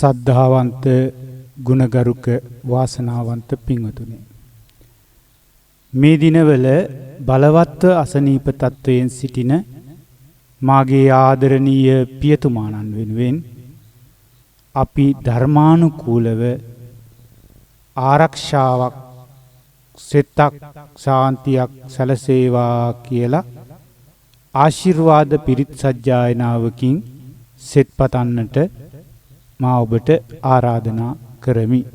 සද්ධාවන්ත ගුණගරුක වාසනාවන්ත පින්වතුනි, මේ දිනවල බලවත්ව අසනීප තත්වයෙන් සිටින මාගේ ආදරණීය පියතුමාණන් වෙනුවෙන් අපි ධර්මානුකූලව ආරක්ෂාවක් සෙතක් ශාන්තියක් සැලසේවා කියලා ආශිර්වාද පිරිත් සජ්ජායනාවකින් සෙත් පතන්නට මා ඔබට ආරාධනා කරමි.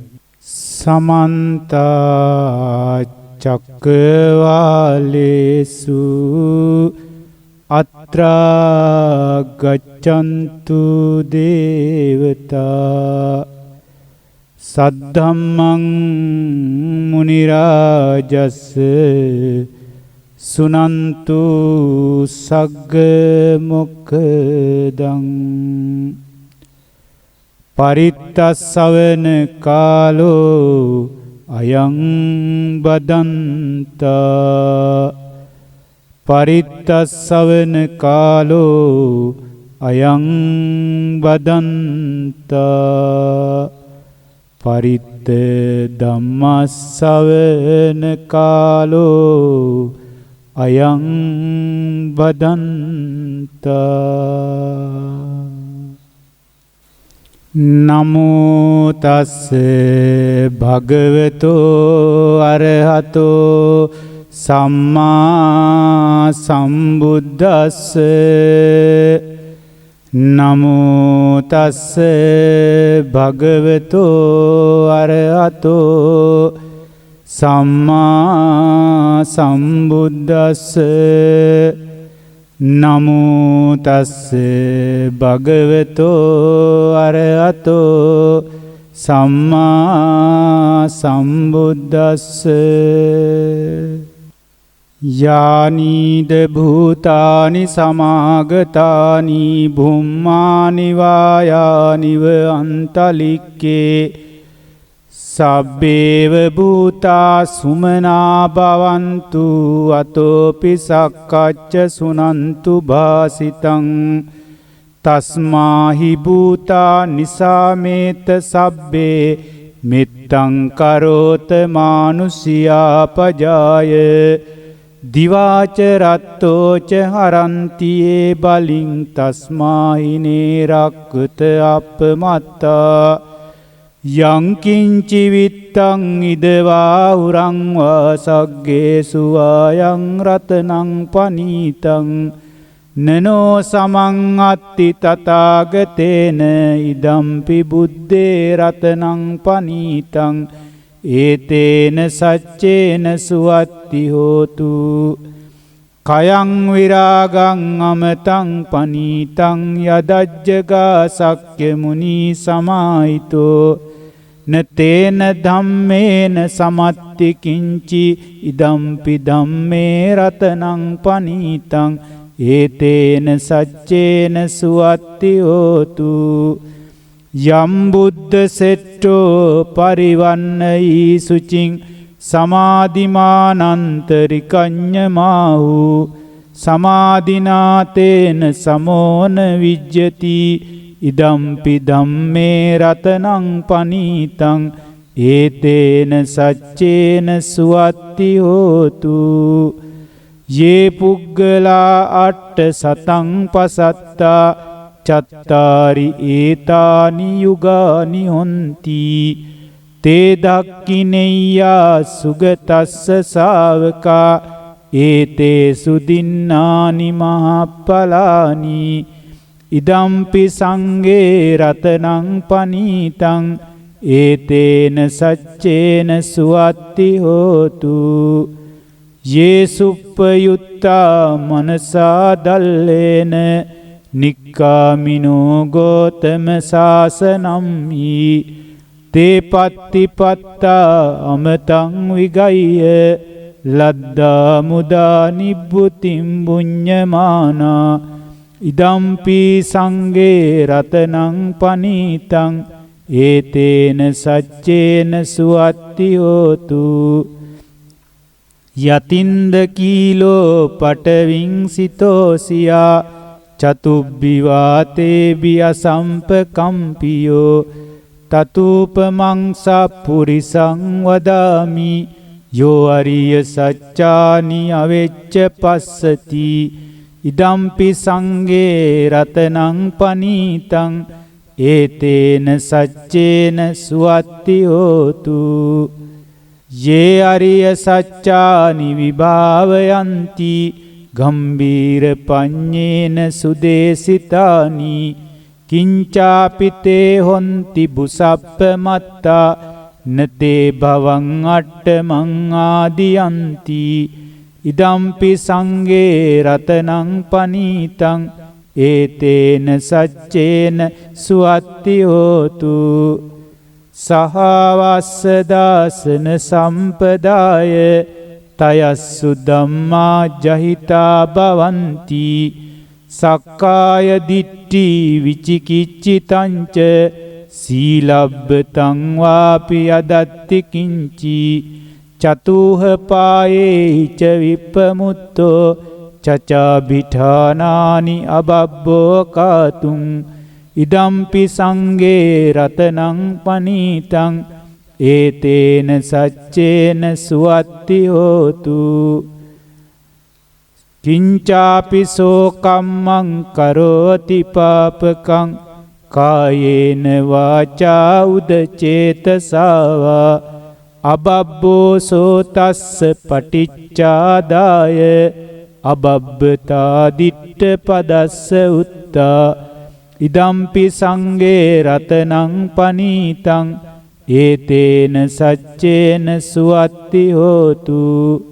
සමන්ත චක්කවාලේසු අත්‍රා ගච්ඡන්තු දේවතා සද්ධම්මං මුනි රාජස් සුනන්තු සග්ග මොක්ඛදං පරිත්තස්සවන කාලෝ අයං බදන්තා පරිත්තස්සවන කාලෝ අයං බදන්තා පරිත්ත ධම්මස්සවන කාලෝ අයං බදන්තා. නමෝ තස්ස භගවතෝ අරහතෝ සම්මා සම්බුද්දස්ස. නමෝ තස්ස භගවතෝ අරහතෝ සම්මා සම්බුද්දස්ස. නමෝ තස්ස භගවතෝ අරහතෝ සම්මා සම්බුද්දස්ස. යානීද භූතානි සමාගතානි භුම්මානි වායානිව අන්තලික්කේ සබ්බේව භූතා සුමනා භවන්තු අතෝපි සක්කච්ඡ සුනන්තු භාසිතං තස්මාහි භූතා නිසාමේත සබ්බේ මිත්තං කරෝත මානුෂියා පජාය දිවාච රත්තෝච හරන්තියේ බලින් තස්මාහිනේ රක්කත අපමත්තා යංකින්චි විත්තං ඉදවා උරං වාසග්ගේසු ආයං රතනං පනීතං නනෝ සමං අත්ති තථාගතේන ඉදම්පි බුද්දේ රතනං පනීතං ඒතේන සච්චේන සුවත්ති හෝතු කයං විරාගං අමතං පනීතං යදජ්ජගා සක්්‍ය මුනි සමාහිතෝ නතේන ධම්මේන සමත්ති කිංචි ඉදම්පි ධම්මේ රතනං පනීතං ඒතේන සච්චේන සුවත්ති හෝතු යම් බුද්ධ සෙට්ටෝ පරිවන්නයි සුචින් සමාධිමානන්තරිකඤ්ඤමාහු සමාධිනාතේන සමෝන විජ්ජති ඉදම්පි ධම්මේ රතනං පනීතං ඒතේන සච්චේන සුවත්ති හෝතු යේ පුග්ගලා අට්ඨ සතං පසත්තා චත්තාරි ඒතානි යුගානි හොන්ති තේ දක්ඛිනෙය්‍යා සුගතස්ස ශාවකා ඒතේ සුදින්නානි මහප්පලානි ඉදම්පි සංඝේ රතනං පනීතං ඒතේන සච්චේන සුවත්ති හෝතු යේ සුප්පයුත්තා මනසා දල්ලේන නික්කාමිනෝ ගෝතම සාසනම්හි තේ පත්තිපත්තා අමතං විගය්‍ය ලද්දා මුදා නිබ්බුතිම් පුඤ්ඤමානා ඉදම්පි සංඝේ රතනං පනීතං ඒතේන සච්චේන සුවත්ති හෝතු යතින්ද කීලෝ පටවින් සිතෝසියා චතුබ්බි වාතේ බිය සම්පකම්පියෝ තතූපමං සප්පුරිසං වදාමි යෝ අරිය සච්චානි අවෙච්ච පස්සති ඉදම්පි සංඝේ රතනං පනීතං ඒතේන සච්චේන සුවත්ති හෝතු යේ අරිය සච්චානි විභාවයන්ති ගම්බීර පඤ්ඤේන සුදේසිතානි කිංචාපිතේ හොන්ති බුසප්ප මත්තා නතේ භවං අට්ඨමං ආදියන්ති ඉදම්පි සංඝේ රතනං පනීතං ඒතේන සච්චේන සුවත්ති හෝතු සහවස්ස දාසන සම්පදාය තයස්සු ධම්මා ජහිතා භවಂತಿ සක්කාය දිට්ඨි විචිකිච්ඡිතංච සීලබ්බතං වාපි යදත්ති කිංචි චතුහ පායේච විප්පමුත්තෝ චචාභිඨානානි අබබ්බෝ කාතුං ඉදම්පි සංඝේ රතනං පනීතං ඒතේන සච්චේන සුවත්ති හෝතු කිංචාපි සෝ කම්මං කරෝති පාපකං කායේන වාචා උදචේතසාවා අබබ්බෝ සෝ තස්ස පටිච්චාදාය අබබ්බතා දිට්ඨ පදස්ස උත්තා ඉදම්පි සංඝේ රතනං පනීතං ඒතේන සච්චේන සුවත්ති හෝතු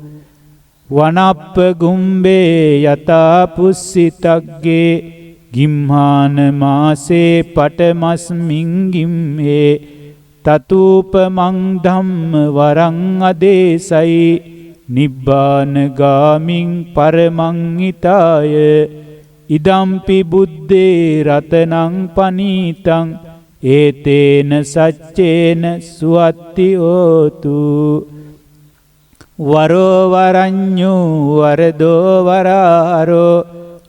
වනප්ප ගුම්බේ යතා පුස්සිතග්ගේ ගිම්හාන මාසේ පටමස්මින් ගිම්හේ තතූපමං ධම්ම වරං අදේසයි නිබ්බාන ගාමින් පරමං හිතාය ඉදම්පි බුද්දේ රතනං පනීතං ඒතේන සච්චේන සුවත්ති හෝතු වරෝ වරඤ්ඤෝ වරදෝ වරාරෝ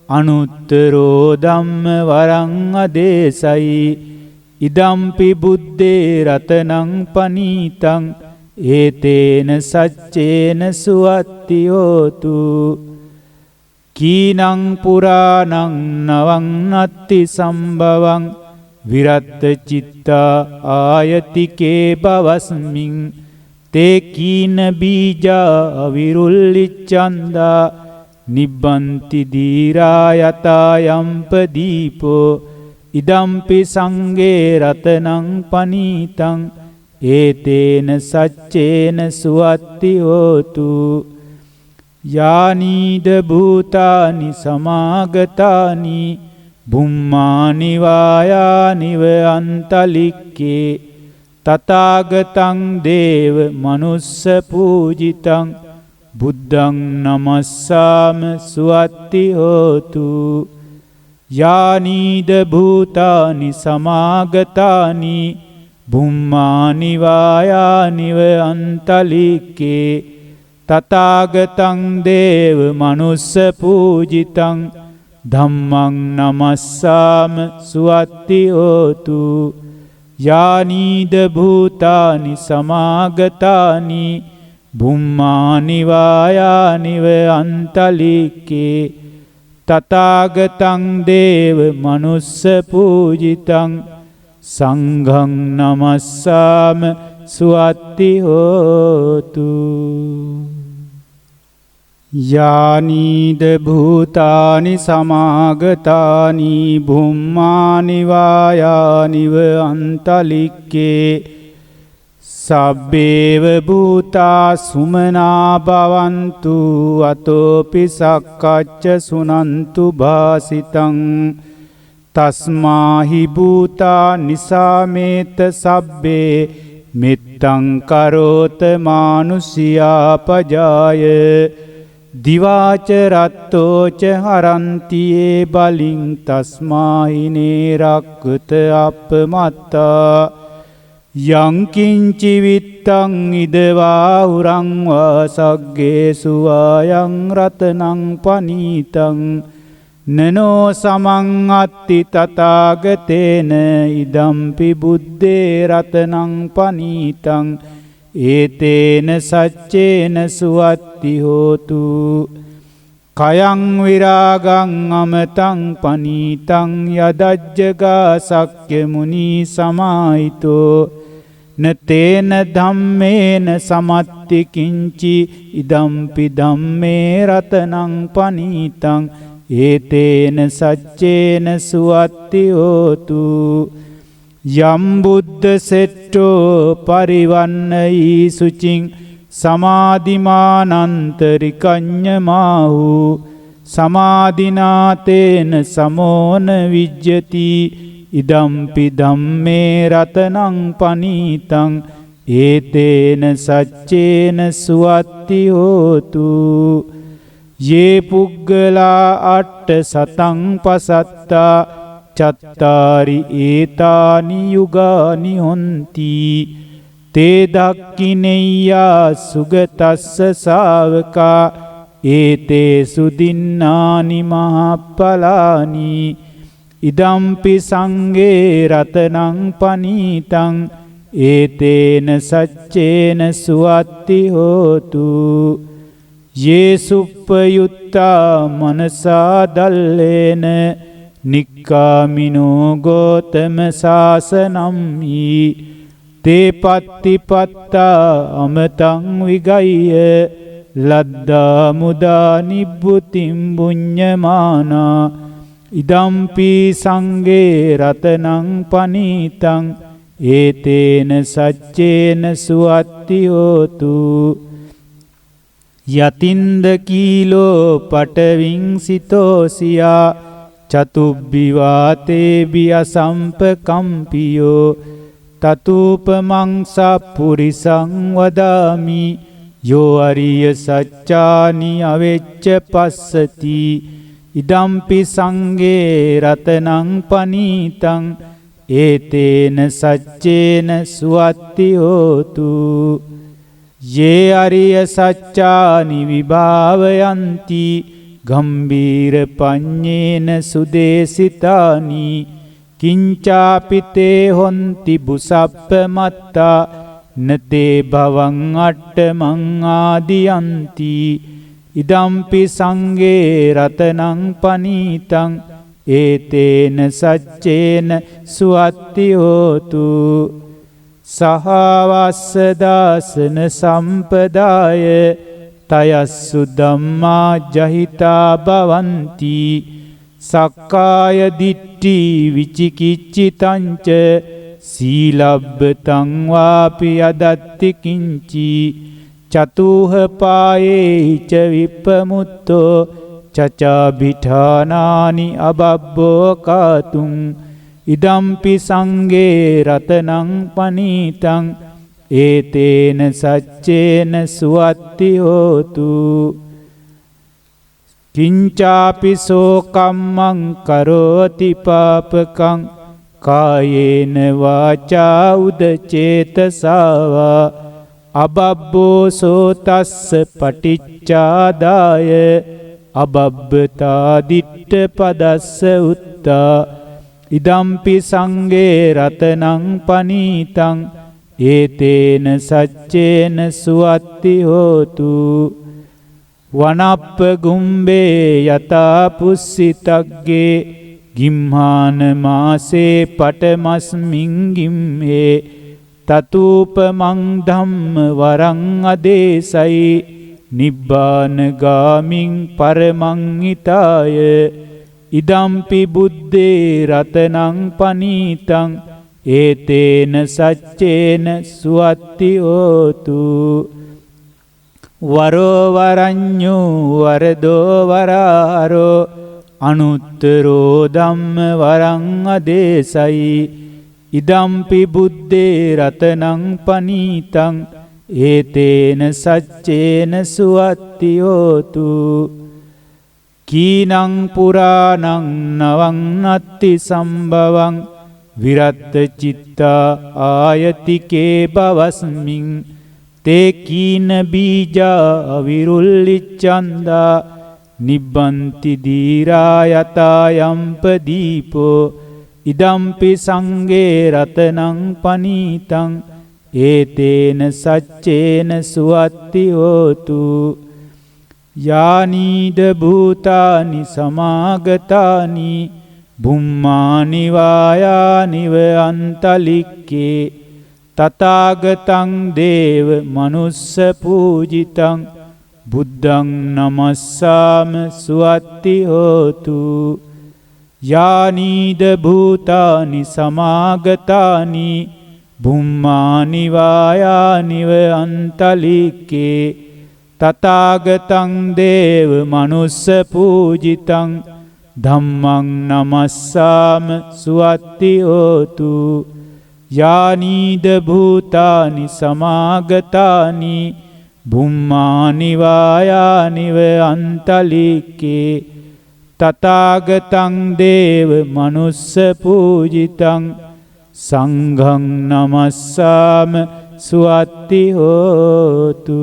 අනුත්තරෝ ධම්ම වරං අදේසයි ඉදම්පි බුද්දේ රතනං පනීතං ඒතේන සච්චේන සුවත්ති හෝතු කීනං පුරාණං නවං නත්ති සම්භවං විරත්ත චිත්තා ආයතිකේ බවස්මින් තේ කීන බීජා අවිරුල්ලිච්ඡන්දා නිබ්බන්ති දීරා යතා යම්ප දීපෝ ඉදම්පි සංඝේ රතනං පනීතං ඒතේන සච්චේන සුවත්ති හෝතු යානීද භූතානි සමාගතානි බුම්මානි වායානිව අන්තලික්කේ තථාගතං දේව මනුස්ස පූජිතං බුද්ධං නමස්සාම සුවත්ති හෝතු යානීද භූතානි සමාගතානි බුම්මානි වායානිව අන්තලික්කේ තථාගතං දේව මනුස්ස පූජිතං ධම්මං නමස්සාම සුවත්ති හෝතු යානීද භූතානි සමාගතානි බුම්මානි වායානිව අන්තලික්කේ තථාගතං දේව මනුස්ස පූජිතං සංඝං නමස්සාම සුවත්ති හෝතු යානීද භූතානි සමාගතානි බුම්මානි වායානිව අන්තලික්කේ සබ්බේව භූතා සුමනා භවන්තු අතෝපි සක්කච්ච සුනන්තු භාසිතං තස්මාහි භූතා නිසාමේත සබ්බේ මිත්තං කරෝත මානුෂියා පජාය දිවාච රත්තෝච හරන්තියේ බලින් තස්මාහිනේ රක්කත අපමත්තා යංකින්චි විත්තං ඉදවා උරං වාසග්ගේ සුවායං රතනං පනීතං නනෝ සමං අත්ති තථාගතේන ඉදම්පි බුද්දේ රතනං පනීතං ඒතේන සච්චේන සුවත්ති හෝතු කයං විරාගං අමතං පනීතං යදජ්ජගා සක්්‍ය මුනි සමාහිතෝ නතේන ධම්මේන සමත්ති කිංචි ඉදම්පි ධම්මේ රතනං පනීතං ඒතේන සච්චේන සුවත්ති හෝතු යම් බුද්ධ සෙට්ටෝ පරිවන්නයි සුචින් සමාධිමානන්තරිකඤ්ඤමාහු සමාධිනාතේන සමෝන විජ්ජති ඉදම්පි ධම්මේ රතනං පනීතං ඒතේන සච්චේන සුවත්ති හෝතු යේ පුග්ගලා අට්ඨ සතං පසත්තා චත්තාරි ඒතානි යුගානි හොಂತಿ තේ දක්ඛිනෙය්‍යා සුගතස්ස ශාවකා ඒතේ සුදින්නානි මහප්පලානි ඉදම්පි සංඝේ රතනං පනීතං ඒතේන සච්චේන සුවත්ති හෝතු යේ සුප්පයුත්තා මනසා දල්ලේන නික්කාමිනෝ ගෝතම සාසනම්හි තේ පත්තිපත්තා අමතං විගය්‍ය ලද්දා මුදා නිබ්බුතිම් බුඤ්ඤමානා ඉදම්පි සංඝේ රතනං පනීතං ඒතේන සච්චේන සුවත්ති හෝතු යතින්ද කීලෝ පටවින් සිතෝසියා චතුබ්බිවාතේ බියසම්පකම්පියෝ තතූපමංසා පුරිසං වදාමි යෝ අරිය සච්චානි අවෙච්ච පස්සති ඉදම්පි සංඝේ රතනං පනීතං ඒතේන සච්චේන සුවත්ති හෝතු යේ අරිය සච්චානි විභාවයන්ති ගම්බීර පඤ්ඤේන සුදේසිතානි කිංචාපිතේ හොන්ති බුසප්ප මත්තා නතේ භවං අට්ඨමං ආදියන්ති ඉදම්පි සංඝේ රතනං පනීතං ඒතේන සච්චේන සුවත්ති හෝතු සහවස්ස දාසන සම්පදාය තයස්සු ධම්මා ජහිතා භවಂತಿ සක්කාය දිට්ඨි විචිකිච්ඡිතංච සීලබ්බතං වාපි අදත්ති කිංචි චතුහ පායේ ච විප්පමුත්තෝ චචාභිඨානානි අබබ්බෝ කාතුං ඉදම්පි සංඝේ රතනං පනීතං ඒතේන සච්චේන සුවත්ති හෝතු කිංචාපි සෝ කම්මං කරෝති පාපකං කායේන වාචා උදචේතසාවා අබබ්බෝ සෝතස්ස පටිච්චාදාය අබබ්බතා දිට්ඨ පදස්ස උත්තා ඉදම්පි සංඝේ රතනං පනීතං ඒතේන සච්චේන සුවත්ති හෝතු වනප්ප ගුම්බේ යතා පුස්සිතග්ගේ ගිම්හාන මාසේ පටමස්මින් ගිම්හේ තතූපමං ධම්ම වරං අදේසයි නිබ්බාන ගාමින් පරමං හිතාය ඉදම්පි බුද්දේ රතනං පනීතං ඒතේන සච්චේන සුවත්ති හෝතු වරෝ වරඤ්ඤෝ වරදෝ වරාරෝ අනුත්තරෝ ධම්ම වරං අදේසයි ඉදම්පි බුද්දේ රතනං පනීතං ඒතේන සච්චේන සුවත්ති හෝතු කීනං පුරාණං නවං නත්ති සම්භවං විරත්ත චිත්තා ආයතිකේ බවස්මින් තේ කීන බීජා අවිරුල්ලිච්ඡන්දා නිබ්බන්ති දීරා යතා යම්ප දීපෝ ඉදම්පි සංඝේ රතනං පනීතං ඒතේන සච්චේන සුවත්ති හෝතු යානීද භූතානි සමාගතානි බුම්මානි වායානිව අන්තලික්කේ තථාගතං දේව මනුස්ස පූජිතං බුද්ධං නමස්සාම සුවත්ති හෝතු යානීද භූතානි සමාගතානි බුම්මානි වායානිව අන්තලික්කේ තථාගතං දේව මනුස්ස පූජිතං ධම්මං නමස්සාම සුවත්ති හෝතු යානීද භූතානි සමාගතානි බුම්මානි වායානිව අන්තලික්කේ තථාගතං දේව මනුස්ස පූජිතං සංඝං නමස්සාම සුවත්ති හෝතු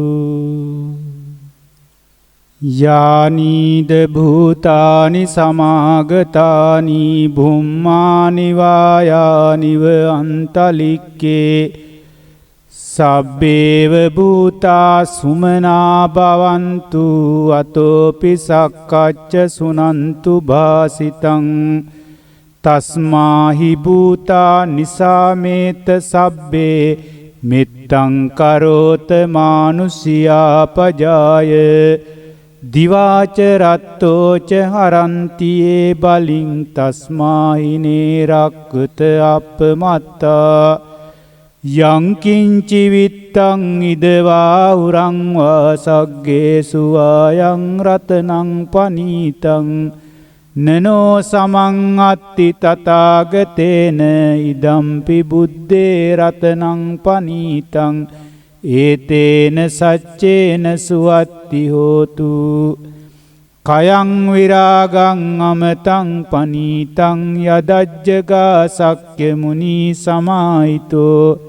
යානීද භූතානි සමාගතානි බුම්මානි වායානිව අන්තලික්කේ සබ්බේව භූතා සුමනා භවන්තු අතෝපි සක්කච්ච සුනන්තු භාසිතං තස්මාහි භූතා නිසාමේත සබ්බේ මෙත්තං කරෝත මානුෂියා පජාය දිවාච රත්තෝච හරන්තියේ බලින් තස්මාහිනේ රක්කත අපමත්තා යංකින්චි විත්තං ඉදවා උරං වාසග්ගේ සුවායං රතනං පනීතං නනෝ සමං අත්ති තථාගතේන ඉදම්පි බුද්දේ රතනං පනීතං ඒතේන සච්චේන සුවත්ති හෝතු කයං විරාගං අමතං පනීතං යදජ්ජගා සක්්‍ය මුනි සමාහිතෝ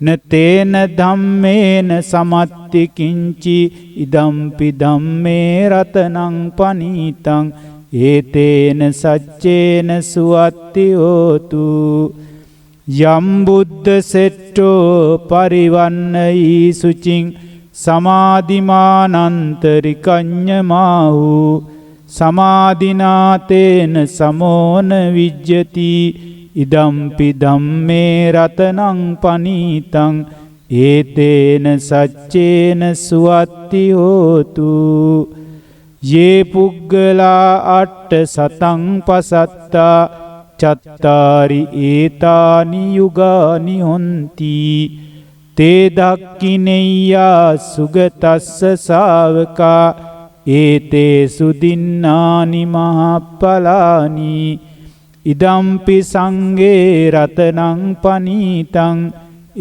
නතේන ධම්මේන සමත්ති කිංචි ඉදම්පි ධම්මේ රතනං පනීතං ඒතේන සච්චේන සුවත්ති හෝතු යම් බුද්ධ සෙට්ටෝ පරිවන්නයි සුචින් සමාධිමානන්තරිකඤ්ඤමාහු සමාධිනාතේන සමෝන විජ්ජති ඉදම්පි ධම්මේ රතනං පනීතං ඒතේන සච්චේන සුවත්ති හෝතු යේ පුග්ගලා අට්ඨ සතං පසත්තා චත්තාරි ඒතානි යුගානි හොන්ති තේ දක්ඛිනෙය්‍යා සුගතස්ස ශාවකා ඒතේසු දින්නානි මහප්පලානි ඉදම්පි සංඝේ රතනං පනීතං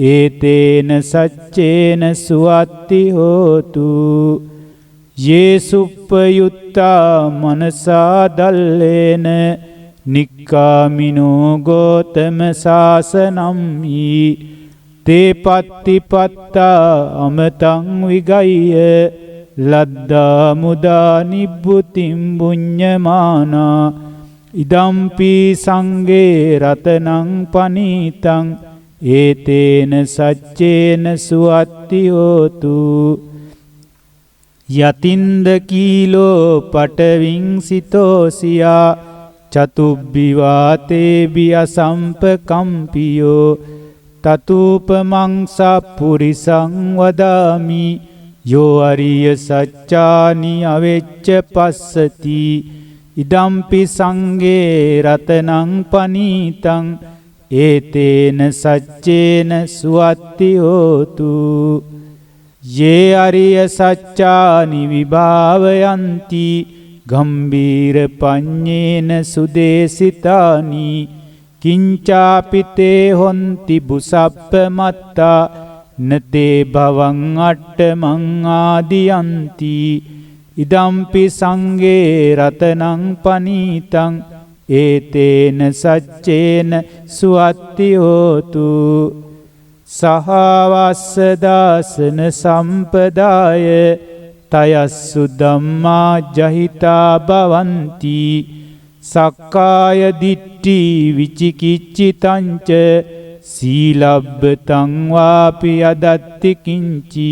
ඒතේන සච්චේන සුවත්ති හෝතු යේ සුප්පයුත්තා මනසා දල්ලේන නික්කාමිනෝ ගෝතම සාසනම්හි තේ පත්තිපත්තා අමතං විගය්‍ය ලද්දා මුදා නිබ්බුතිම් බුඤ්ඤමානා ඉදම්පි සංඝේ රතනං පනීතං ඒතේන සච්චේන සුවත්ති හෝතු යතින්ද කීලෝ පටවින් සිතෝසියා චතුබ්බිවාතේබි අසම්පකම්පියෝ තතූපමං සප්පුරිසං වදාමි යෝ අරිය සච්චානි අවෙච්ච පස්සති ඉදම්පි සංඝේ රතනං පනීතං ඒතේන සච්චේන සුවත්ති හෝතු යේ අරිය සච්චානි විභාවයන්ති ගම්බීර පඤ්ඤේන සුදේසිතානි කිංචාපිතේ හොන්ති බුසප්ප මත්තා නතේ භවං අට්ඨමං ආදියන්ති ඉදම්පි සංඝේ රතනං පනීතං ඒතේන සච්චේන සුවත්ති හෝතු සහවස්ස දාසන සම්පදාය තයස්සු ධම්මා ජහිතා භවಂತಿ සක්කාය දිට්ඨි විචිකිච්ඡිතංච සීලබ්බතං වාපි අදත්ති කිංචි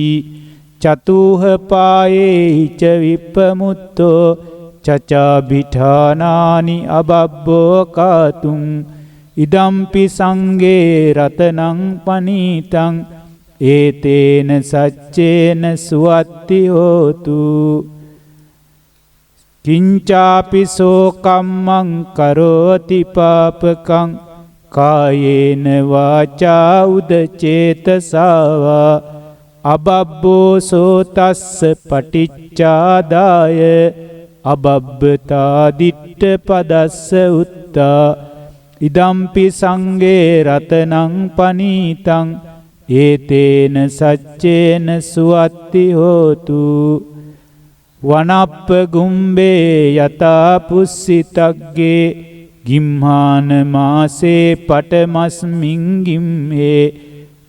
චතුහ පායේ ච විප්පමුත්තෝ චචාභිඨානානි අබබ්බෝ කාතුං ඉදම්පි සංඝේ රතනං පනීතං ඒතේන සච්චේන සුවත්ති හෝතු කිංචාපි සෝ කම්මං කරෝති පාපකං කායේන වාචා උදචේතසාවා අබබ්බෝ සෝතස්ස පටිච්චාදාය අබබ්බතා දිට්ඨ පදස්ස උත්තා ඉදම්පි සංඝේ රතනං පනීතං ඒතේන සච්චේන සුවත්ති හෝතු වනප්ප ගුම්බේ යතා පුස්සිතග්ගේ ගිම්හාන මාසේ පටමස්මින් ගිම්හේ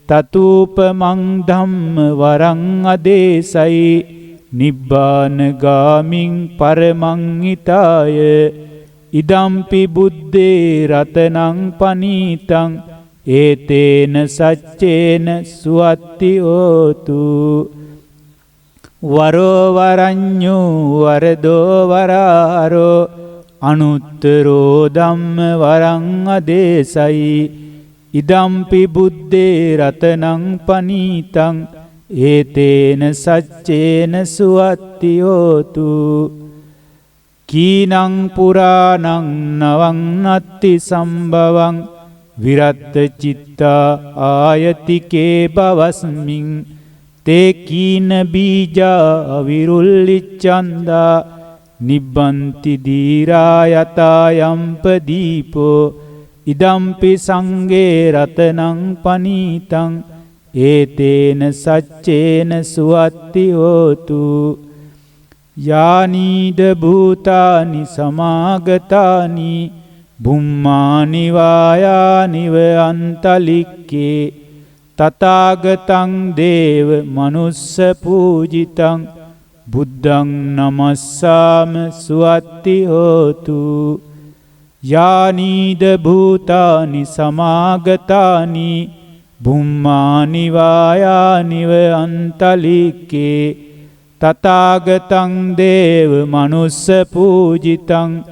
තතූපමං ධම්ම වරං අදේසයි නිබ්බාන ගාමින් පරමං හිතාය ඉදම්පි බුද්දේ රතනං පනීතං ඒතේන සච්චේන සුවත්ති හෝතු වරෝ වරඤ්ඤෝ වරදෝ වරාරෝ අනුත්තරෝ ධම්ම වරං අදේසයි ඉදම්පි බුද්දේ රතනං පනීතං ඒතේන සච්චේන සුවත්ති හෝතු කීනං පුරාණං නවං නත්ති සම්භවං විරත්ත චිත්තා ආයතිකේ බවස්මින් තේ කීන බීජා විරුල්ලිච්ඡන්දා නිබ්බන්ති දීරා යතා යම්ප දීපෝ ඉදම්පි සංඝේ රතනං පනීතං ඒතේන සච්චේන සුවත්ති හෝතු යානීද භූතානි සමාගතානි බුම්මානි වායානිව අන්තලික්කේ තථාගතං දේව මනුස්ස පූජිතං බුද්ධං නමස්සාම සුවත්ති හෝතු යානීද භූතානි සමාගතානි බුම්මානි වායානිව අන්තලික්කේ තථාගතං දේව මනුස්ස පූජිතං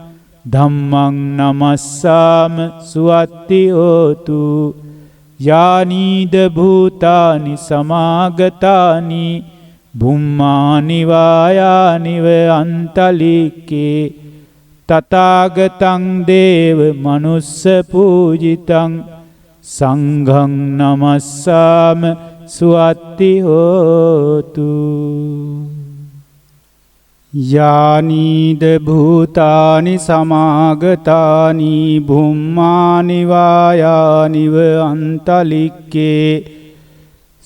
ධම්මං නමස්සාම සුවත්ති හෝතු යානීද භූතානි සමාගතානි බුම්මානි වායානිව අන්තලික්කේ තථාගතං දේව මනුස්ස පූජිතං සංඝං නමස්සාම සුවත්ති හෝතු යානීද භූතානි සමාගතානි බුම්මානි වායානිව අන්තලික්කේ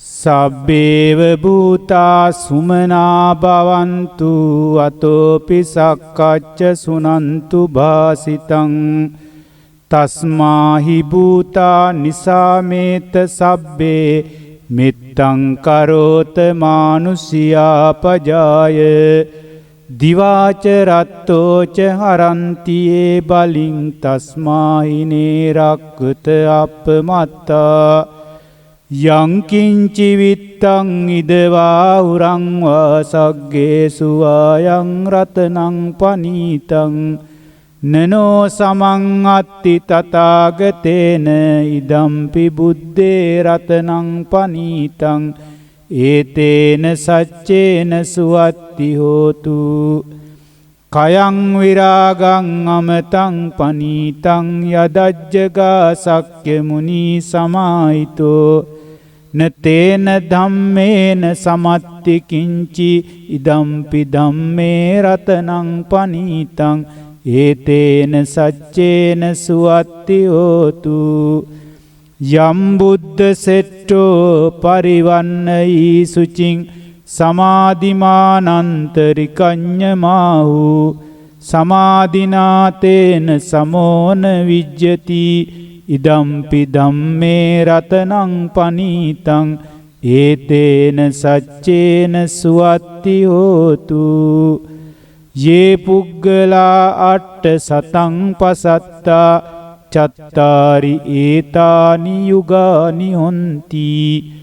සබ්බේව භූතා සුමනා භවන්තු අතෝපි සක්කච්ඡ සුනන්තු භාසිතං තස්මාහි භූතා නිසාමේත සබ්බේ මෙත්තං කරෝත මානුෂියා පජාය දිවාච රත්තෝච හරන්තියේ බලින් තස්මාහිනේ රක්කත අපමත්තා යංකින්චි විත්තං ඉදවා උරං වාසග්ගේ සුවායං රතනං පනීතං නනෝ සමං අත්ති තථාගතේන ඉදම්පි බුද්දේ රතනං පනීතං ඒතේන සච්චේන සුවත්ති හෝතු කයං විරාගං අමතං පනීතං යදජ්ජගා සක්්‍ය මුනි සමාහිතෝ නතේන ධම්මේන සමත්ති කිංචි ඉදම්පි ධම්මේ රතනං පනීතං ඒතේන සච්චේන සුවත්ති හෝතු යම් බුද්ධ සෙට්ටෝ පරිවන්නයි සුචින් සමාධිමානන්තරිකඤ්ඤමාහු සමාධිනාතේන සමෝන විජ්ජති ඉදම්පි ධම්මේ රතනං පනීතං ඒතේන සච්චේන සුවත්ති හෝතු යේ පුග්ගලා අට්ඨ සතං පසත්තා චත්තාරි ඒතානි යුගානි හොಂತಿ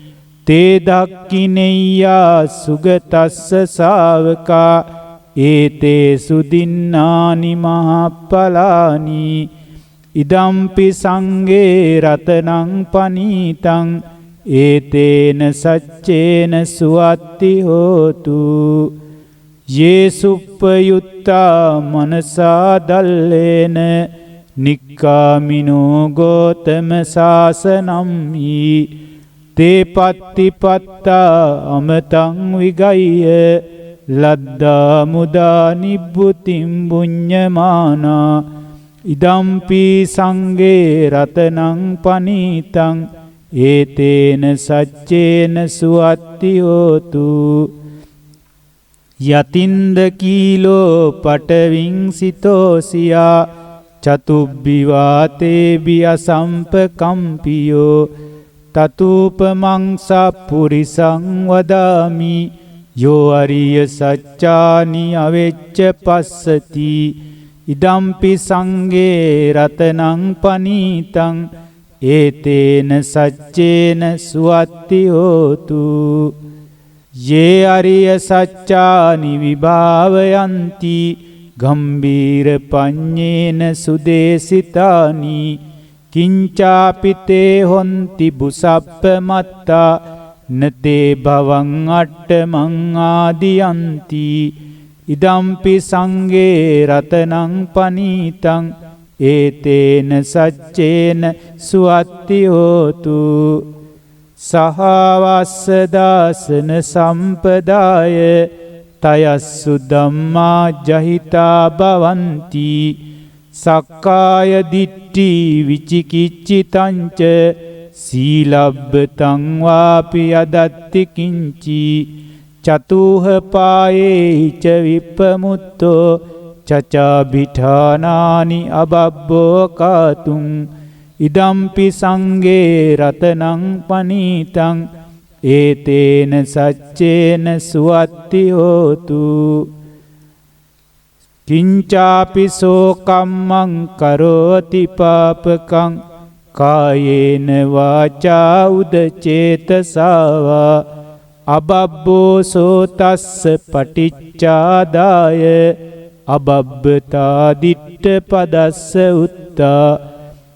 තේ දක්ඛිනෙය්‍යා සුගතස්ස ශාවකා ඒතේ සුදින්නානි මහප්පලානි ඉදම්පි සංඝේ රතනං පනීතං ඒතේන සච්චේන සුවත්ති හෝතු යේ සුප්පයුත්තා මනසා දල්ලේන නික්කාමිනෝ ගෝතම සාසනම්හි තේ පත්තිපත්තා අමතං විගය්‍ය ලද්දා මුදා නිබ්බුතිම් බුඤ්ඤමානා ඉදම්පි සංඝේ රතනං පනීතං ඒතේන සච්චේන සුවත්ති හෝතු යතින්ද කීලෝ පටවින් සිතෝසියා චතුබ්බි වාතේ බියසම්පකම්පියෝ තතූපමං සප්පුරිසං වදාමි යෝ අරිය සච්චානි අවෙච්ච පස්සති ඉදම්පි සංඝේ රතනං පනීතං ඒතේන සච්චේන සුවත්ති හෝතු යේ අරිය සච්චානි විභාවයන්ති ගම්බීර පඤ්ඤේන සුදේසිතානි කිංචාපිතේ හොන්ති බුසප්ප මත්තා නතේ භවං අට්ඨමං ආදියන්ති ඉදම්පි සංඝේ රතනං පනීතං ඒතේන සච්චේන සුවත්ති හෝතු සහවස්ස දාසන සම්පදාය තයස්සු ධම්මා ජහිතා භවಂತಿ සක්කාය දිට්ඨි විචිකිච්ඡිතංච සීලබ්බතං වාපි අදත්ති කිංචි චතුහ පායේ ච විප්පමුත්තෝ චචා බිඨානානි අබබ්බෝ කාතුං ඉදම්පි සංඝේ රතනං පනීතං ඒතේන සච්චේන සුවත්ති හෝතු කිංචාපි සෝ කම්මං කරෝති පාපකං කායේන වාචා උදචේතසාවා අබබ්බෝ සෝතස්ස පටිච්චාදාය අබබ්බතා දිට්ඨ පදස්ස උත්තා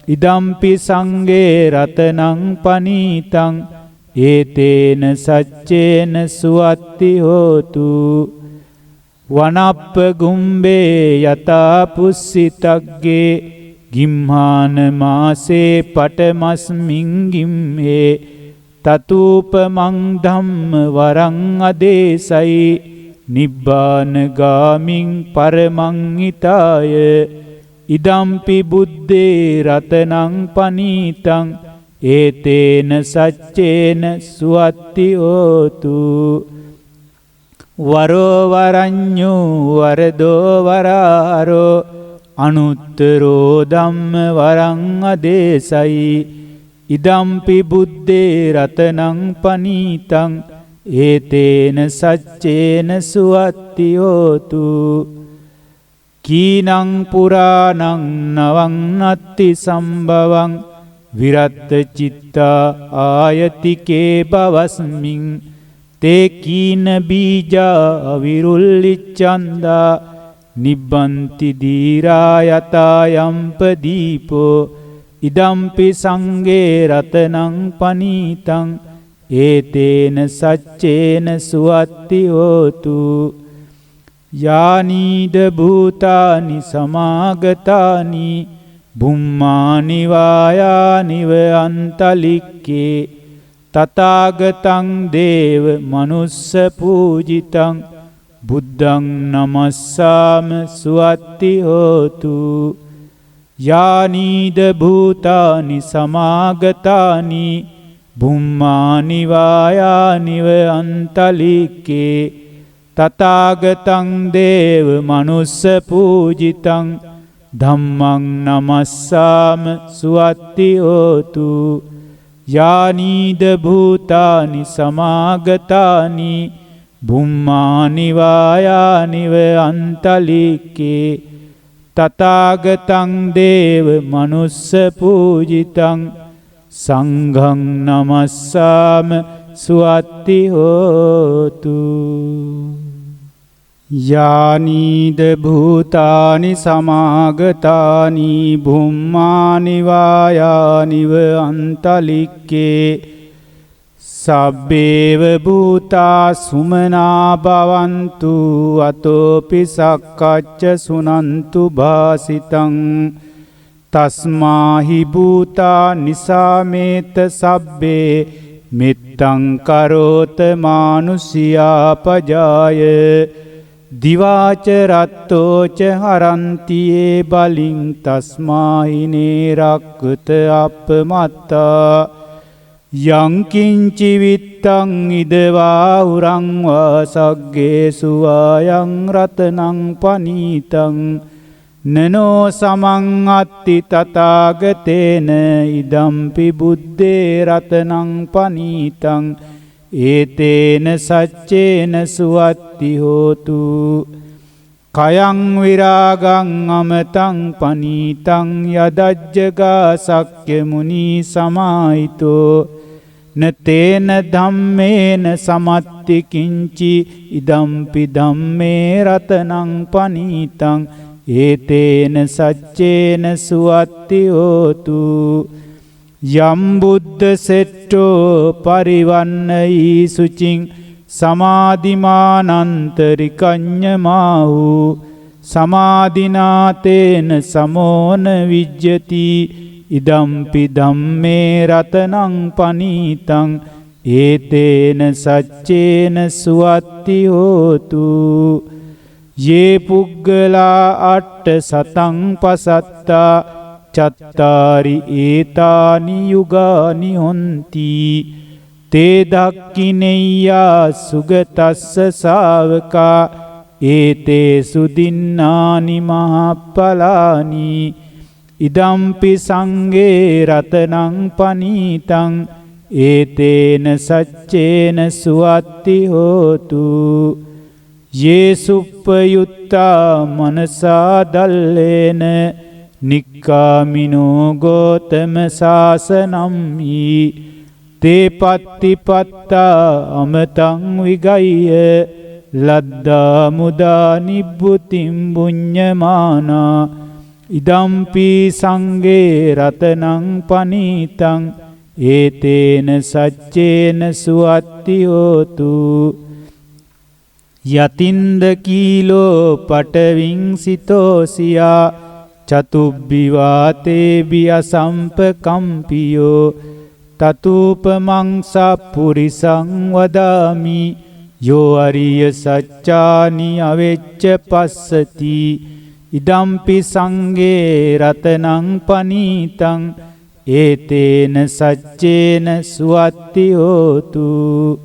ඉදම්පි සංඝේ රතනං පනීතං ඒතේන සච්චේන සුවත්ති හෝතු වනප්ප ගුම්බේ යතා පුස්සිතග්ගේ ගිම්හාන මාසේ පටමස්මින් ගිම්හේ තතූපමං ධම්ම වරං අදේසයි නිබ්බාන ගාමින් පරමං හිතාය ඉදම්පි බුද්දේ රතනං පනීතං ඒතේන සච්චේන සුවත්ති හෝතු වරෝ වරඤ්ඤෝ වරදෝ වරාරෝ අනුත්තරෝ ධම්ම වරං අදේසයි ඉදම්පි බුද්දේ රතනං පනීතං ඒතේන සච්චේන සුවත්ති හෝතු කීනං පුරාණං නවං නත්ති සම්භවං විරත්ත චිත්තා ආයතිකේ බවස්මින් තේ කීන බීජා අවිරුල්ලිච්ඡන්දා නිබ්බන්ති දීරා යතා යම්ප දීපෝ ඉදම්පි සංඝේ රතනං පනීතං ඒතේන සච්චේන සුවත්ති හෝතු යානීද භූතානි සමාගතානි බුම්මානි වායානිව අන්තලික්කේ තථාගතං දේව මනුස්ස පූජිතං බුද්ධං නමස්සාම සුවත්ති හෝතු යානීද භූතානි සමාගතානි බුම්මානි වායානිව අන්තලික්කේ තථාගතං දේව මනුස්ස පූජිතං ධම්මං නමස්සාම සුවත්ති හෝතු යානීද භූතානි සමාගතානි බුම්මානි වායානිව අන්තලික්කේ තථාගතං දේව මනුස්ස පූජිතං සංඝං නමස්සාම සුවත්ති හෝතු. යානීද භූතානි සමාගතානි බුම්මානි වායානිව අන්තලික්කේ සබ්බේව භූතා සුමනා භවන්තු අතෝපි සක්කච්ඡ සුනන්තු භාසිතං තස්මාහි භූතා නිසාමේත සබ්බේ මෙත්තං කරෝත මානුෂියා පජාය දිවාච රත්තෝච හරන්තියේ බලින් තස්මාහිනේ රක්කත අපමත්තා යංකින්චි විත්තං ඉදවා උරංවා සග්ගේසු ආයං රතනං පනීතං නනෝ සමං අත්ති තථාගතේන ඉදම්පි බුද්දේ රතනං පනීතං ඒතේන සච්චේන සුවත්ති හෝතු. කයං විරාගං අමතං පනීතං යදජ්ජගා සක්්‍ය මුනි සමාහිතෝ නතේන ධම්මේන සමත්ති කිංචි ඉදම්පි ධම්මේ රතනං පනීතං ඒතේන සච්චේන සුවත්ති හෝතු. යම් බුද්ධ සෙට්ටෝ පරිවන්නයි සුචින් සමාධිමානන්තරිකඤ්ඤමාහු සමාධිනාතේන සමෝන විජ්ජති ඉදම්පි ධම්මේ රතනං පනීතං ඒතේන සච්චේන සුවත්ති හෝතු. යේ පුග්ගලා අට්ඨ සතං පසත්තා චත්තාරි ඒතානි යුගානි හොන්ති තේ දක්ඛිනෙය්‍යා සුගතස්ස ශාවකා ඒතේසු දින්නානි මහප්පලානි ඉදම්පි සංඝේ රතනං පනීතං ඒතේන සච්චේන සුවත්ති හෝතු. යේ සුප්පයුත්තා මනසා දල්ලේන නික්කාමිනෝ ගෝතම සාසනම්හි තේ පත්තිපත්තා අමතං විගය්‍ය ලද්දා මුදා නිබ්බුතිම් පුඤ්ඤමානා ඉදම්පි සංඝේ රතනං පනීතං ඒතේන සච්චේන සුවත්ති හෝතු. යතින්ද කීලෝ පටවින් සිතෝසියා චතුබ්බිවාතේ බියසම්පකම්පියෝ තතූපමං සප්පුරිසං වදාමි යෝ අරිය සච්චානි අවෙච්ච පස්සති ඉදම්පි සංඝේ රතනං පනීතං ඒතේන සච්චේන සුවත්ති හෝතු.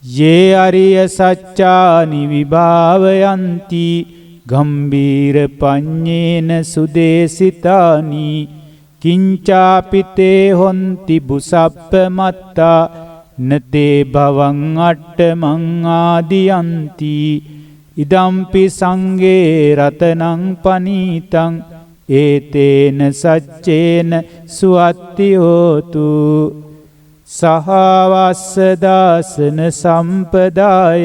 යේ අරිය සච්චානි විභාවයන්ති ගම්බීර පඤ්ඤේන සුදේසිතානි කිංචාපිතේ හොන්ති බුසප්ප මත්තා නතේ භවං අට්ඨමං ආදියන්ති ඉදම්පි සංඝේ රතනං පනීතං ඒතේන සච්චේන සුවත්ති හෝතු. සහවස්ස දාසන සම්පදාය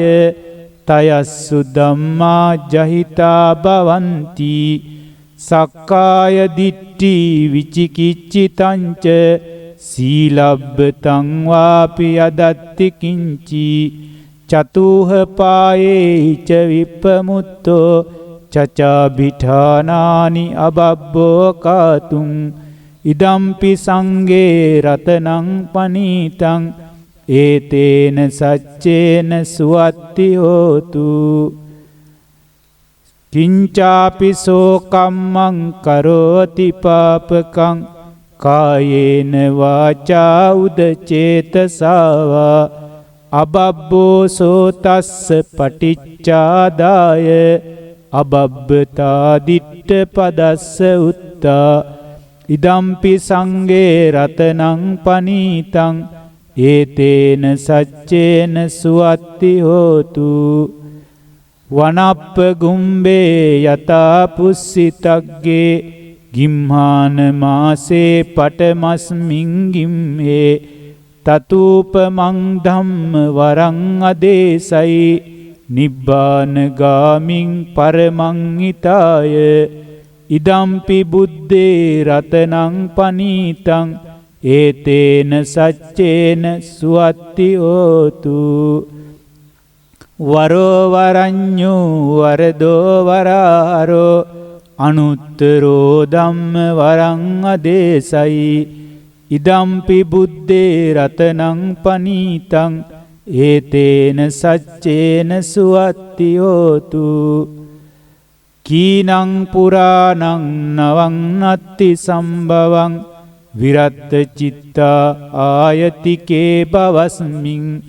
තයස්සු ධම්මා ජහිතා භවಂತಿ සක්කාය දිට්ඨි විචිකිච්ඡිතංච සීලබ්බතං වාපි යදත්ති කිංචි චතුහ පායේ ච විප්පමුත්තෝ චචාභිඨානානි අබබ්බෝ කාතුං ඉදම්පි සංඝේ රතනං පනීතං ඒතේන සච්චේන සුවත්ති හෝතු. කිංචාපි සෝ කම්මං කරෝති පාපකං කායේන වාචා උදචේතසාවා අබබ්බෝ සෝතස්ස පටිච්චාදාය අබබ්බතා දිට්ඨ පදස්ස උත්තා ඉදම්පි සංඝේ රතනං පනීතං ඒතේන සච්චේන සුවත්ති හෝතු වනප්ප ගුම්බේ යතා පුස්සිතග්ගේ ගිම්හාන මාසේ පටමස්මින් ගිම්හේ තතූපමං ධම්ම වරං අදේසයි නිබ්බාන ගාමින් පරමං හිතාය ඉදම්පි බුද්දේ රතනං පනීතං ඒතේන සච්චේන සුවත්ති හෝතු වරෝ වරඤ්ඤෝ වරදෝ වරාරෝ අනුත්තරෝ ධම්ම වරං අදේසයි ඉදම්පි බුද්දේ රතනං පනීතං ඒතේන සච්චේන සුවත්ති හෝතු කීනං පුරාණං නවං නත්ති සම්භවං විරත්ත චිත්තා ආයතිකේ බවස්මින්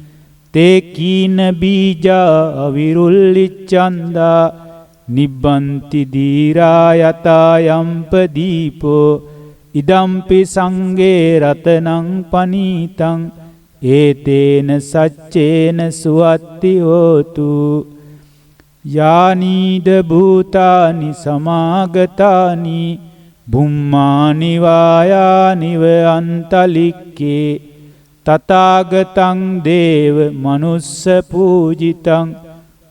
තේ කීන බීජා විරුල්ලිච්ඡන්දා නිබ්බන්ති දීරා යතා යම්පදීපෝ ඉදම්පි සංඝේ රතනං පනීතං ඒතේන සච්චේන සුවත්ති හෝතු යානීද භූතානි සමාගතානි බුම්මානි වායානිව අන්තලික්කේ තථාගතං දේව මනුස්ස පූජිතං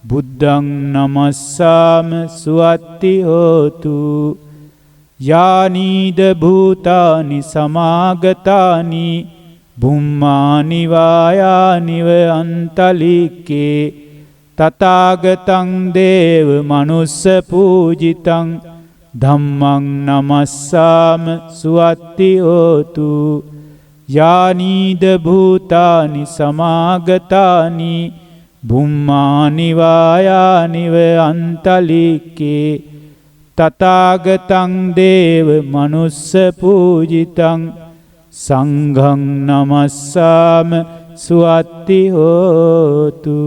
බුද්ධං නමස්සාම සුවත්ති හෝතු යානීද භූතානි සමාගතානි බුම්මානි වායානිව අන්තලික්කේ තථාගතං දේව මනුස්ස පූජිතං ධම්මං නමස්සාම සුවත්ති හෝතු යානීද භූතානි සමාගතානි බුම්මානි වායානිව අන්තලික්කේ තථාගතං දේව මනුස්ස පූජිතං සංඝං නමස්සාම සුවත්ති හෝතු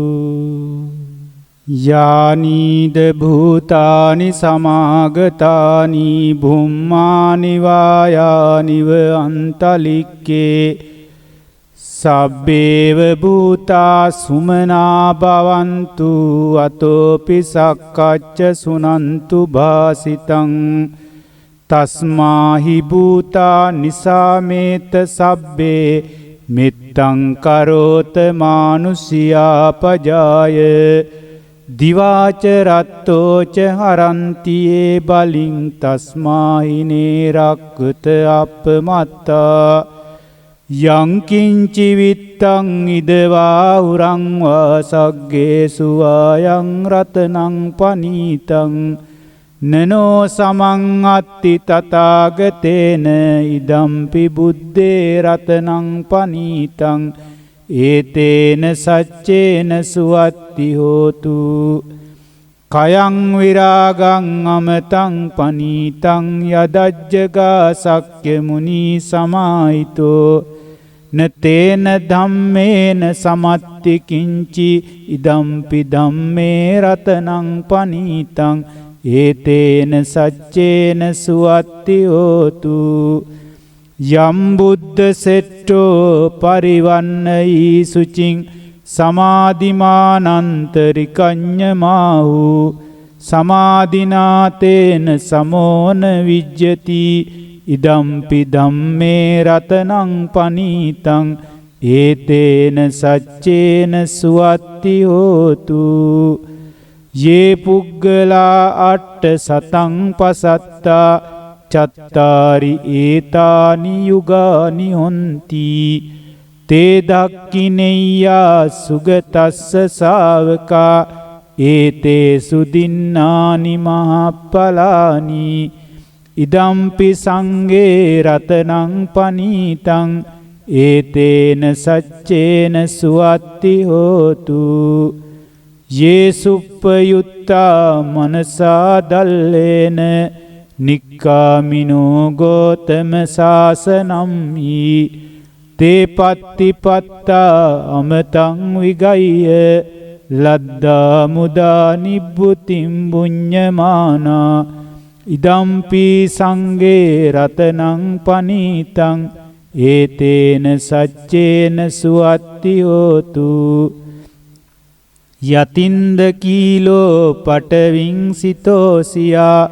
යානීද භූතානි සමාගතානි බුම්මානි වායානිව අන්තලික්කේ සබ්බේව භූතා සුමනා භවන්තු අතෝපි සක්කච්ඡ සුනන්තු භාසිතං තස්මාහි භූතා නිසාමේත සබ්බේ මිත්තං කරෝත මානුෂියා පජාය දිවාච රත්තෝච හරන්තියේ බලින් තස්මාහිනේ රක්කත අපමත්තා යංකින්චි විත්තං ඉදවා උරං වාසග්ගේ සුවායං රතනං පනීතං නනෝ සමං අත්ති තථාගතේන ඉදම්පි බුද්දේ රතනං පනීතං ඒතේන සච්චේන සුවත්ති හෝතු කයං විරාගං අමතං පනීතං යදජ්ජගා සක්්‍ය මුනි සමාහිතෝ නතේන ධම්මේන සමත්ති කිංචි ඉදම්පි ධම්මේ රතනං පනීතං ඒතේන සච්චේන සුවත්ති හෝතු යම් බුද්ධ සෙට්ටෝ පරිවන්නයි සුචින් සමාධිමානන්තරිකඤ්ඤමාහු සමාධිනාතේන සමෝන විජ්ජති ඉදම්පි ධම්මේ රතනං පනීතං ඒතේන සච්චේන සුවත්ති හෝතු යේ පුග්ගලා අට්ඨ සතං පසත්තා චත්තාරි ඒතානි යුගානි හොන්ති තේ දක්ඛිනෙය්‍යා සුගතස්ස ශාවකා ඒතේ සුදින්නානි මහප්පලානි ඉදම්පි සංඝේ රතනං පනීතං ඒතේන සච්චේන සුවත්ති හෝතු යේ සුප්පයුත්තා මනසා දල්ලේන නික්කාමිනෝ ගෝතම සාසනම්හි තේ පත්තිපත්තා අමතං විගය්‍ය ලද්දා මුදා නිබ්බුතිම් බුඤ්ඤමානා ඉදම්පි සංඝේ රතනං පනීතං ඒතේන සච්චේන සුවත්ති හෝතු යතින්ද කීලෝ පටවින් සිතෝසියා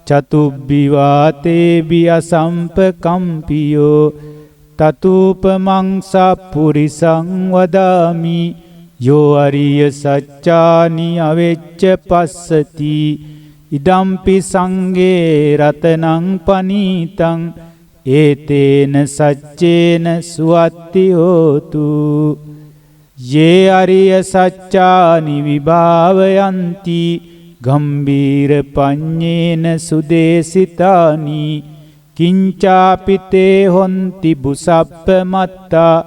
චතුබ්බිවාතේබි අසම්පකම්පියෝ තතුපමං සප්පුරිසං වදාමි යෝ අරිය සච්චානි අවෙච්ච පස්සති ඉදම්පි සංඝේ රතනං පනීතං ඒතේන සච්චේන සුවත්ති හෝතු යේ අරිය සච්චානි විභාවයන්ති ගම්බීර පඤ්ඤේන සුදේසිතානි කිංචාපිතේ හොන්ති බුසප්ප මත්තා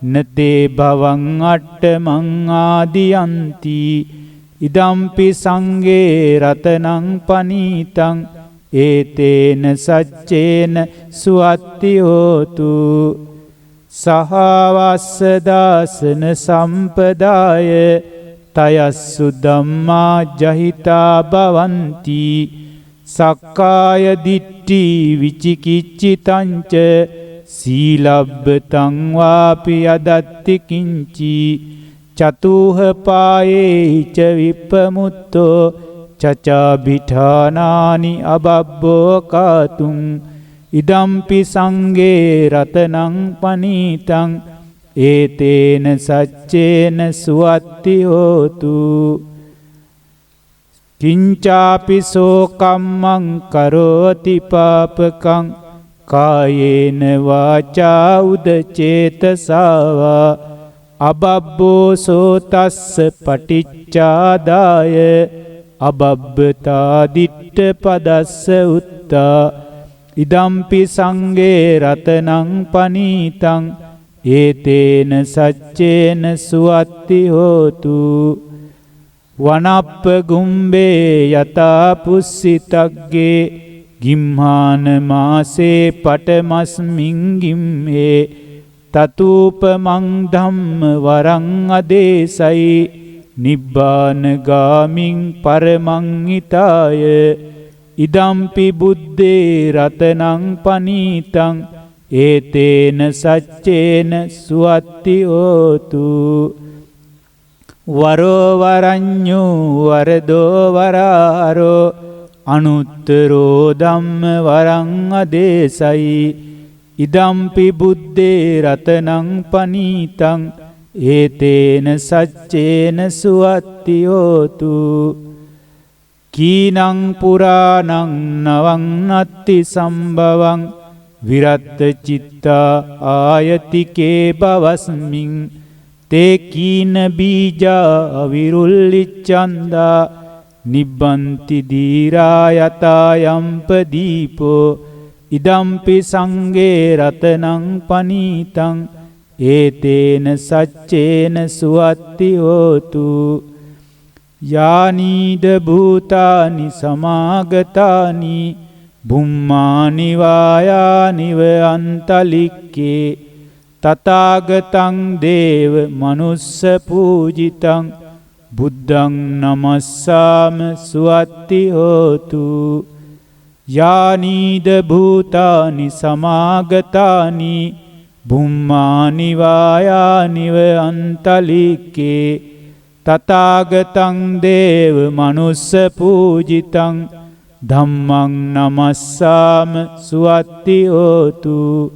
නතේ භවං අට්ඨමං ආදියන්ති ඉදම්පි සංඝේ රතනං පනීතං ඒතේන සච්චේන සුවත්ති හෝතු සහවස්ස දාසන සම්පදාය තයස්සු ධම්මා ජහිතා භවಂತಿ සක්කාය දිට්ඨි විචිකිච්ඡිතංච සීලබ්බතං වාපි අදත්ති කිංචි චතුහ පායේච විප්පමුත්තෝ චචාභිඨානානි අබබ්බෝ කාතුං ඉදම්පි සංඝේ රතනං පනීතං ඒතේන සච්චේන සුවත්ති හෝතු කිංචාපි සෝ කම්මං කරෝති පාපකං කායේන වාචා උදචේතසාවා අබබ්බෝ සෝතස්ස පටිච්චාදාය අබබ්බතා දිට්ඨ පදස්ස උත්තා ඉදම්පි සංඝේ රතනං පනීතං ඒතේන සච්චේන සුවත්ති හෝතු වනප්ප ගුම්බේ යතා පුස්සිතග්ගේ ගිම්හාන මාසේ පටමස්මින් ගිම්හේ තතූපමං ධම්ම වරං අදේසයි නිබ්බාන ගාමින් පරමං හිතාය ඉදම්පි බුද්දේ රතනං පනීතං ඒතේන සච්චේන සුවත්ති හෝතු වරෝ වරඤ්ඤෝ වරදෝ වරාරෝ අනුත්තරෝ ධම්ම වරං අදේසයි ඉදම්පි බුද්දේ රතනං පනීතං ඒතේන සච්චේන සුවත්ති හෝතු කීනං පුරාණං නවං නත්ති සම්භවං විරත්ත චිත්තා ආයතිකේ බවස්මින් තේ කීන බීජා අවිරුල්ලිච්ඡන්දා නිබ්බන්ති දීරා යතා යම්ප දීපෝ ඉදම්පි සංඝේ රතනං පනීතං ඒතේන සච්චේන සුවත්ති හෝතු යානීද භූතානි සමාගතානි බුම්මානි වායානිව අන්තලික්කේ තථාගතං දේව මනුස්ස පූජිතං බුද්ධං නමස්සාම සුවත්ති හෝතු යානීද භූතානි සමාගතානි බුම්මානි වායානිව අන්තලික්කේ තථාගතං දේව මනුස්ස පූජිතං ධම්මං නමස්සාම සුවත්ති හෝතු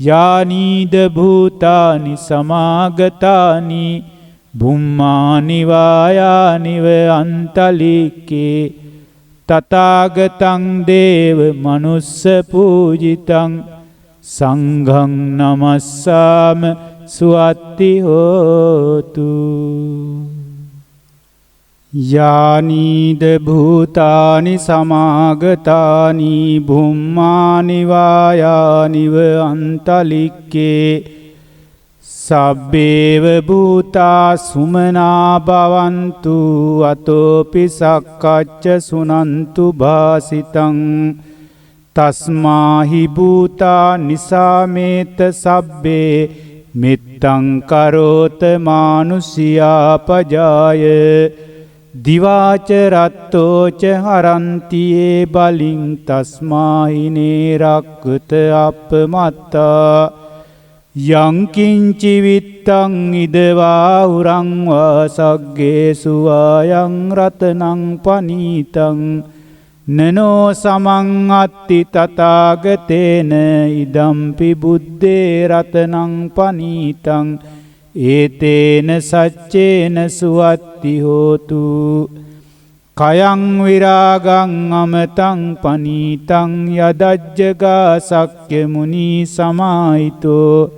යානීද භූතානි සමාගතානි බුම්මානි වායානිව අන්තලික්කේ තථාගතං දේව මනුස්ස පූජිතං සංඝං නමස්සාම සුවත්ති හෝතු යානීද භූතානි සමාගතානි බුම්මානි වායානිව අන්තලික්කේ සබ්බේව භූතා සුමනා භවන්තු අතෝපි සක්කච්ච සුනන්තු භාසිතං තස්මාහි භූතා නිසාමේත සබ්බේ මිත්තං කරෝත මානුෂියා පජාය දිවාච රත්තෝච හරන්තියේ බලින් තස්මාහිනේ රක්කත අපමත්තා යංකින්චි විත්තං ඉදවා උරංවා සග්ගේසු ආයං රතනං පනීතං නනෝ සමං අත්ති තථාගතේන ඉදම්පි බුද්දේ රතනං පනීතං ඒතේන සච්චේන සුවත්ති හෝතු කයං විරාගං අමතං පනීතං යදජ්ජගා සක්්‍ය මුනි සමාහිතෝ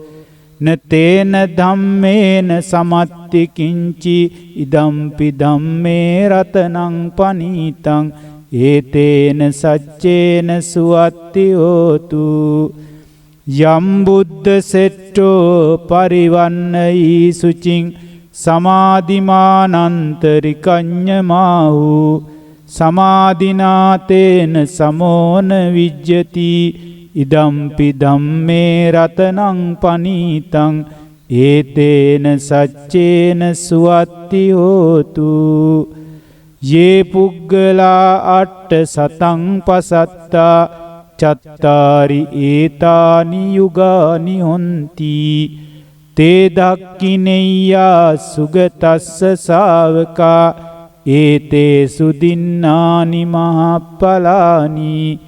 නතේන ධම්මේන සමත්ති කිංචි ඉදම්පි ධම්මේ රතනං පනීතං ඒතේන සච්චේන සුවත්ති හෝතු යම් බුද්ධ සෙට්ටෝ පරිවන්නයි සුචින් සමාධිමානන්තරිකඤ්ඤමාහු සමාධිනාතේන සමෝන විජ්ජති ඉදම්පි ධම්මේ රතනං පනීතං ඒතේන සච්චේන සුවත්ති හෝතු යේ පුග්ගලා අට්ඨ සතං පසත්තා චත්තාරි ඒතානි යුගානි හොන්ති තේ දක්ඛිනෙය්‍යා සුගතස්ස ශාවකා ඒතේ සුදින්නානි මහප්පලානි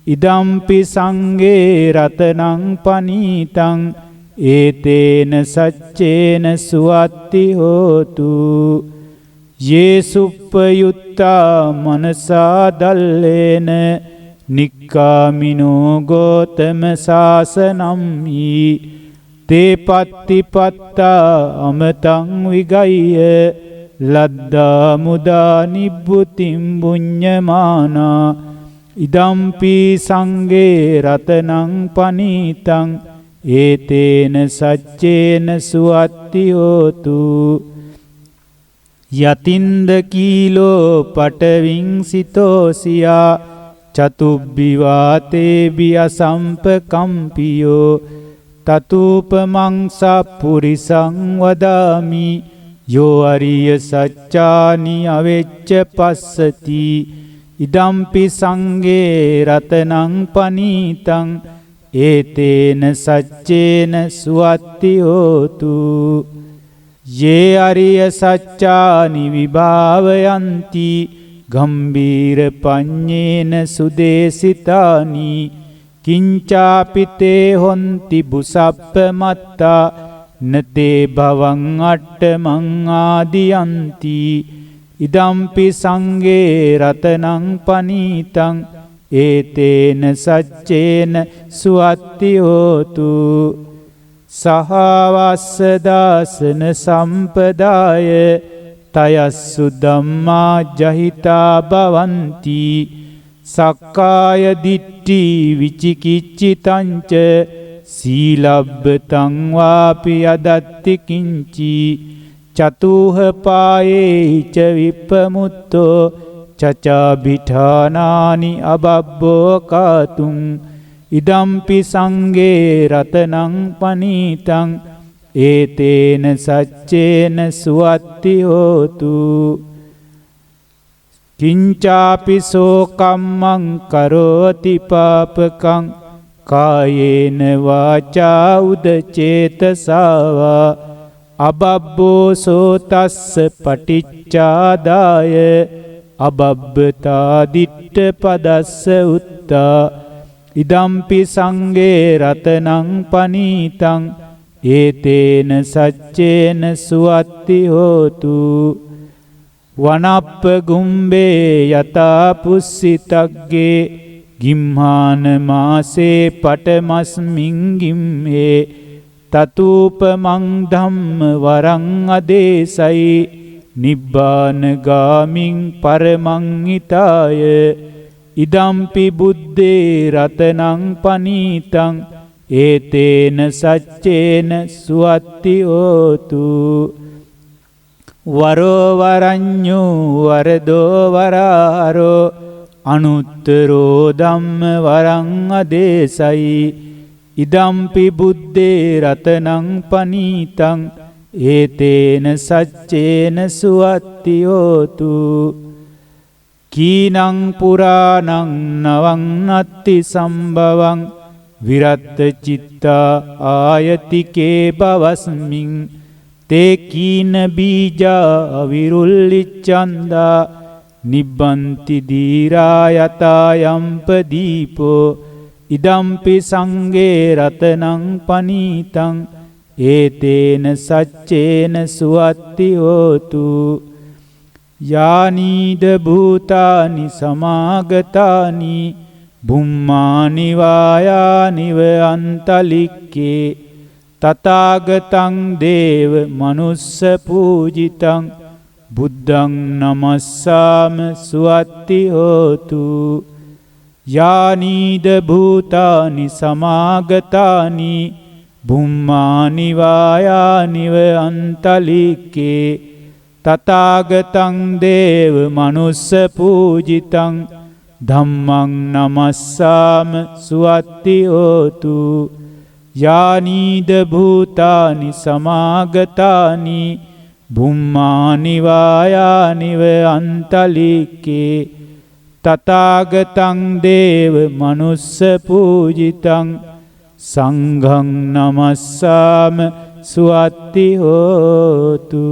ඉදම්පි සංඝේ රතනං පනීතං ඒතේන සච්චේන සුවත්ති හෝතු යේ සුප්පයුත්තා මනසා දල්ලේන නික්කාමිනෝ ගෝතම සාසනම්හි තේ පත්තිපත්තා අමතං විගය්‍ය ලද්දා මුදා නිබ්බුතිම් බුඤ්ඤමානා ඉදම්පි සංඝේ රතනං පනීතං ඒතේන සච්චේන සුවත්ති හෝතු යතින්ද කීලෝ පටවින් සිතෝසියා චතුබ්බිවාතේ බියසම්පකම්පියෝ තතූපමංසා පුරිසං වදාමි යෝ අරිය සච්චානි අවෙච්ච පස්සති ඉදම්පි සංඝේ රතනං පනීතං ඒතේන සච්චේන සුවත්ති හෝතු යේ අරිය සච්චානි විභාවයන්ති ගම්බීර පඤ්ඤේන සුදේසිතානි කිංචාපිතේ හොන්ති බුසප්ප මත්තා නතේ භවං අට්ඨමං ආදියන්ති ඉදම්පි සංඝේ රතනං පනීතං ඒතේන සච්චේන සුවත්ති හෝතු සහවස්ස දාසන සම්පදාය තයස්සු ධම්මා ජහිතා භවಂತಿ සක්කාය දිට්ඨි විචිකිච්ඡිතංච සීලබ්බතං වාපි අදත්ති කිංචි චතුහ පායේ ච විප්පමුත්තෝ චචාභිඨානානි අබබ්බෝ කාතුං ඉදම්පි සංඝේ රතනං පනීතං ඒතේන සච්චේන සුවත්ති හෝතු කිංචාපි සෝකම්මං කරෝති පාපකං කායේන වාචා උදචේතසාවා අබබ්බෝ සෝතස්ස පටිච්චාදාය අබබ්බතා දිට්ඨ පදස්ස උත්තා ඉදම්පි සංඝේ රතනං පනීතං ඒතේන සච්චේන සුවත්ති හෝතු වනප්ප ගුම්බේ යතා පුස්සිතග්ගේ ගිම්හාන මාසේ පටමස්මින් ගිම්හේ තතූපමං ධම්ම වරං අදේසයි නිබ්බාන ගාමින් පරමං හිතාය ඉදම්පි බුද්දේ රතනං පනීතං ඒතේන සච්චේන සුවත්ති හෝතු වරෝ වරඤ්ඤෝ වරදෝ වරාරෝ අනුත්තරෝ ධම්ම වරං අදේසයි ඉදම්පි බුද්දේ රතනං පනීතං ඒතේන සච්චේන සුවත්ති හෝතු කීනං පුරාණං නවං නත්ති සම්භවං විරත්ත චිත්තා ආයතිකේ බවස්මින් තේ කීන බීජා විරුල්ලිච්ඡන්දා නිබ්බන්ති දීරා යතා යම්ප දීපෝ ඉදම්පි සංගේ රතනං පනීතං ඒතේන සච්චේන සුවත්ති හෝතු යානීද භූතානි සමාගතානි බුම්මානි වායානිව අන්තලික්කේ තථාගතං දේව මනුස්ස පූජිතං බුද්ධං නමස්සාම සුවත්ති හෝතු යානීද භූතානි සමාගතානි බුම්මානි වායානිව අන්තලික්කේ තථාගතං දේව මනුස්ස පූජිතං ධම්මං නමස්සාම සුවත්ති හෝතු යානීද භූතානි සමාගතානි බුම්මානි වායානිව අන්තලික්කේ තථාගතං දේව මනුස්ස පූජිතං සංඝං නමස්සාම සුවත්ති හෝතු